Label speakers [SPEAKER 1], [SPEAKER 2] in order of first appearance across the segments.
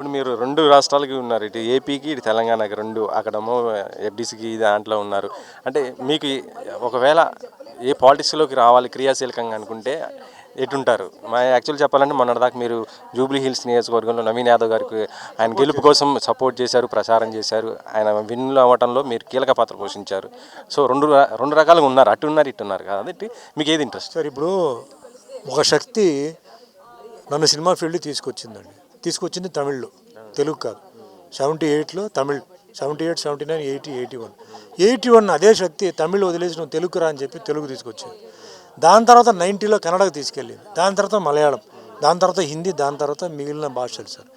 [SPEAKER 1] ఇప్పుడు మీరు 2 రాష్ట్రాలకి ఉన్నారు. ఇటు ఏపీకి, ఇటు తెలంగాణకి 2 అక్కడేమో ఎఫ్‌డీసీకి దాంట్లో ఉన్నారు. అంటే మీకు ఒకవేళ ఏ పాలిటిక్స్‌లోకి రావాలి క్రియాశీలకంగా అనుకుంటే ఎటుంటారు? యాక్చువల్ చెప్పాలంటే మొన్నటిదాకా మీరు జూబ్లీ హిల్స్ నియోజకవర్గంలో నవీన్ యాదవ్ గారికి ఆయన గెలుపు కోసం సపోర్ట్ చేశారు, ప్రచారం చేశారు. ఆయన విన్ అవ్వటంలో మీరు కీలక పాత్ర పోషించారు. సో 2 రకాలుగా ఉన్నారు. అటు ఉన్నారు, ఇటు ఉన్నారు కాబట్టి మీకు ఏది ఇంట్రెస్ట్?
[SPEAKER 2] సార్ ఇప్పుడు ఒక శక్తి నన్ను సినిమా ఫీల్డ్ తీసుకొచ్చింది తమిళ్లో, తెలుగు కాదు. 78లో తమిళ్, 78, 79, 80, 81. 81 అదే శక్తి తమిళ్ వదిలేసి నువ్వు తెలుగు రా అని చెప్పి తెలుగు తీసుకొచ్చింది. దాని తర్వాత 90లో కన్నడకు తీసుకెళ్ళింది, దాని తర్వాత మలయాళం, దాని తర్వాత హిందీ, దాని తర్వాత మిగిలిన భాషలు సార్.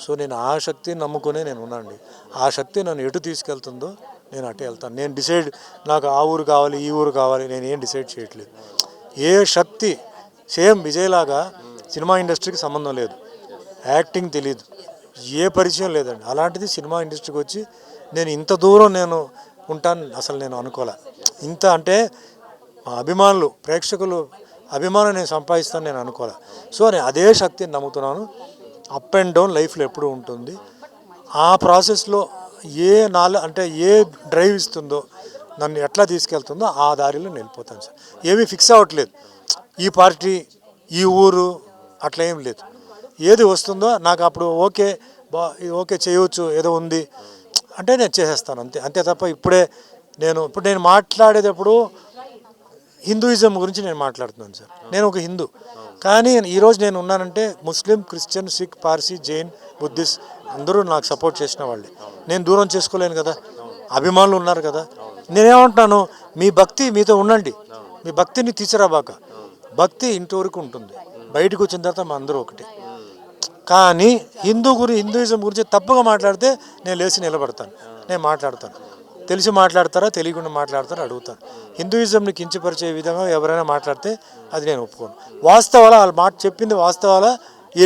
[SPEAKER 2] సో నేను ఆ శక్తిని నమ్ముకునే నేను ఉన్నానండి. ఆ శక్తి నన్ను ఎటు తీసుకెళ్తుందో నేను అటే వెళ్తాను. నేను డిసైడ్ నాకు ఆ ఊరు కావాలి, ఈ ఊరు కావాలి, నేను ఏం డిసైడ్ చేయట్లేదు. ఏ శక్తి సేమ్ విజయ్లాగా సినిమా ఇండస్ట్రీకి సంబంధం లేదు, యాక్టింగ్ తెలియదు, ఏ పరిచయం లేదండి. అలాంటిది సినిమా ఇండస్ట్రీకి వచ్చి నేను ఇంత దూరం నేను ఉంటాను అసలు నేను అనుకోలే. ఇంత అంటే మా అభిమానులు, ప్రేక్షకులు అభిమానం నేను సంపాదిస్తాను నేను అనుకోలే. సో నేను అదే శక్తిని నమ్ముతున్నాను. అప్ అండ్ డౌన్ లైఫ్లో ఎప్పుడూ ఉంటుంది. ఆ ప్రాసెస్లో ఏ డ్రైవ్ ఇస్తుందో, నన్ను ఎట్లా తీసుకెళ్తుందో ఆ దారిలో నేను వెళ్ళిపోతాను సార్. ఏమీ ఫిక్స్ అవ్వట్లేదు, ఈ పార్టీ, ఈ ఊరు అట్లా ఏం లేదు. ఏది వస్తుందో నాకు అప్పుడు ఓకే చేయవచ్చు, ఏదో ఉంది అంటే నేను చేసేస్తాను అంతే తప్ప ఇప్పుడు నేను మాట్లాడేటప్పుడు హిందూయిజం గురించి నేను మాట్లాడుతున్నాను సార్. నేను ఒక హిందూ, కానీ ఈరోజు నేను ఉన్నానంటే Muslim, Christian, Sikh, Parsi, Jain, Buddhist అందరూ నాకు సపోర్ట్ చేసిన వాళ్ళే. నేను దూరం చేసుకోలేను కదా, అభిమానులు ఉన్నారు కదా. నేనేమంటున్నాను, మీ భక్తి మీతో ఉండండి, మీ భక్తిని తీసిరాబాక. భక్తి ఇంతవరకు ఉంటుంది, బయటకు వచ్చిన తర్వాత మా అందరూ ఒకటే. కానీ హిందూయిజం గురించి తప్పుగా మాట్లాడితే నేను లేచి నిలబడతాను, నేను మాట్లాడతాను. తెలిసి మాట్లాడతారా, తెలియకుండా మాట్లాడతారా అడుగుతాను. హిందూయిజంని కించపరిచే విధంగా ఎవరైనా మాట్లాడితే అది నేను ఒప్పుకోను. వాస్తవాలా వాళ్ళు చెప్పింది వాస్తవాలా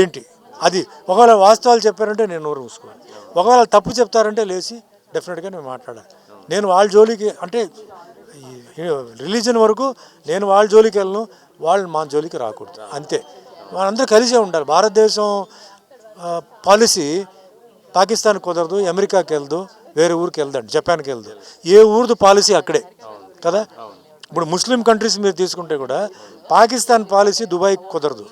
[SPEAKER 2] ఏంటి అది, ఒకవేళ వాస్తవాలు చెప్పారంటే నేను నోరు మూసుకోవాలి. ఒకవేళ తప్పు చెప్తారంటే లేచి డెఫినెట్గా నేను మాట్లాడాలి. నేను వాళ్ళ జోలికి అంటే రిలీజన్ వరకు నేను వాళ్ళ జోలికి వెళ్ళను, వాళ్ళు మా జోలికి రాకూడదు, అంతే. మనందరూ కలిసే ఉండాలి. భారతదేశం పాలసీ పాకిస్తాన్కి కుదరదు, అమెరికాకి వెళ్దు, వేరే ఊరికి వెళ్దండి, జపాన్కి వెళ్దు. ఏ ఊరిది పాలసీ అక్కడే కదా. ఇప్పుడు ముస్లిం కంట్రీస్ మీరు తీసుకుంటే కూడా పాకిస్తాన్ పాలసీ దుబాయ్కి కుదరదు,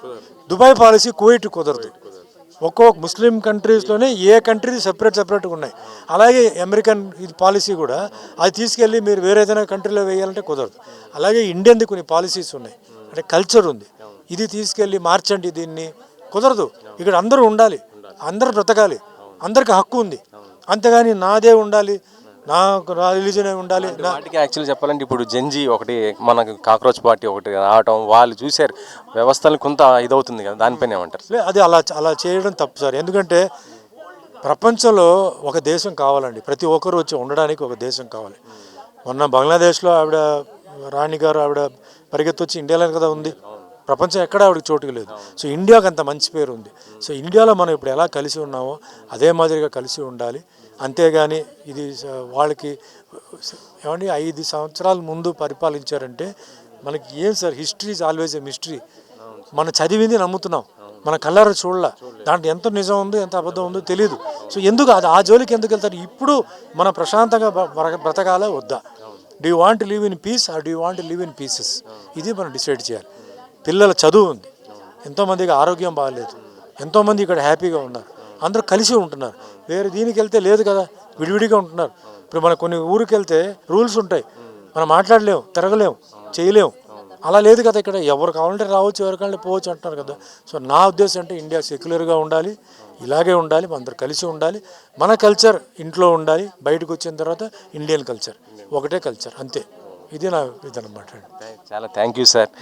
[SPEAKER 2] దుబాయ్ పాలసీ కువైట్కి కుదరదు. ఒక్కొక్క ముస్లిం కంట్రీస్లోనే ఏ కంట్రీ సెపరేట్గా ఉన్నాయి. అలాగే అమెరికన్ ఇది పాలసీ కూడా అది తీసుకెళ్ళి మీరు వేరే ఏదైనా కంట్రీలో వేయాలంటే కుదరదు. అలాగే ఇండియన్ది కొన్ని పాలసీస్ ఉన్నాయి, అంటే కల్చర్ ఉంది. ఇది తీసుకెళ్ళి మార్చండి దీన్ని కుదరదు. ఇక్కడ అందరూ ఉండాలి, అందరూ బ్రతకాలి, అందరికి హక్కు ఉంది. అంతేగాని నాదే ఉండాలి, నాకు నా రిలీజనే ఉండాలి.
[SPEAKER 1] వాటికి యాక్చువల్లీ చెప్పాలంటే ఇప్పుడు జెన్జీ ఒకటి, మనకు కాక్రోచ్ పార్టీ ఒకటి రావటం, వాళ్ళు చూశారు వ్యవస్థలు కొంత ఇదవుతుంది కదా, దానిపైన ఏమంటారు?
[SPEAKER 2] అది అలా చేయడం తప్పు సార్. ఎందుకంటే ప్రపంచంలో ఒక దేశం కావాలండి, ప్రతి ఒక్కరు వచ్చి ఉండడానికి ఒక దేశం కావాలి. మొన్న బంగ్లాదేశ్లో ఆవిడ రాణి గారు ఆవిడ పరిగెత్తొచ్చి ఇండియాలో కదా ఉంది, ప్రపంచం ఎక్కడ ఆవిడకి చోటుకు లేదు. సో ఇండియాకి అంత మంచి పేరు ఉంది. సో ఇండియాలో మనం ఇప్పుడు ఎలా కలిసి ఉన్నామో అదే మాదిరిగా కలిసి ఉండాలి. అంతేగాని ఇది వాళ్ళకి ఏమండి 5 సంవత్సరాల ముందు పరిపాలించారంటే మనకి ఏం sir, history is always A mystery. మనం చదివింది నమ్ముతున్నాం, మన కళ్ళారా చూడలే, దాంట్లో ఎంత నిజం ఉందో ఎంత అబద్ధం ఉందో తెలియదు. సో ఎందుకు ఆ జోలికి ఎందుకు వెళ్తారు? ఇప్పుడు మనం ప్రశాంతంగా బ్రతకాలా వద్దా? Do you want live in peace or do you want live in pieces? ఇది మనం డిసైడ్ చేయాలి. పిల్లల చదువు ఉంది, ఎంతోమందికి ఆరోగ్యం బాగాలేదు, ఎంతోమంది ఇక్కడ హ్యాపీగా ఉన్నారు, అందరూ కలిసి ఉంటున్నారు. వేరే దీనికి వెళ్తే లేదు కదా, విడివిడిగా ఉంటున్నారు. ఇప్పుడు మన కొన్ని ఊరికి వెళ్తే రూల్స్ ఉంటాయి, మనం మాట్లాడలేము, తిరగలేము, చేయలేము. అలా లేదు కదా ఇక్కడ, ఎవరు కావాలంటే రావచ్చు, ఎవరు కావాలంటే పోవచ్చు అంటున్నారు కదా. సో నా ఉద్దేశం అంటే ఇండియా సెక్యులర్గా ఉండాలి, ఇలాగే ఉండాలి, అందరు కలిసి ఉండాలి. మన కల్చర్ ఇంట్లో ఉండాలి, బయటకు వచ్చిన తర్వాత ఇండియన్ కల్చర్ ఒకటే కల్చర్, అంతే. ఇది నా ఇదన్నమాట.
[SPEAKER 1] చాలా థ్యాంక్ యూ సార్.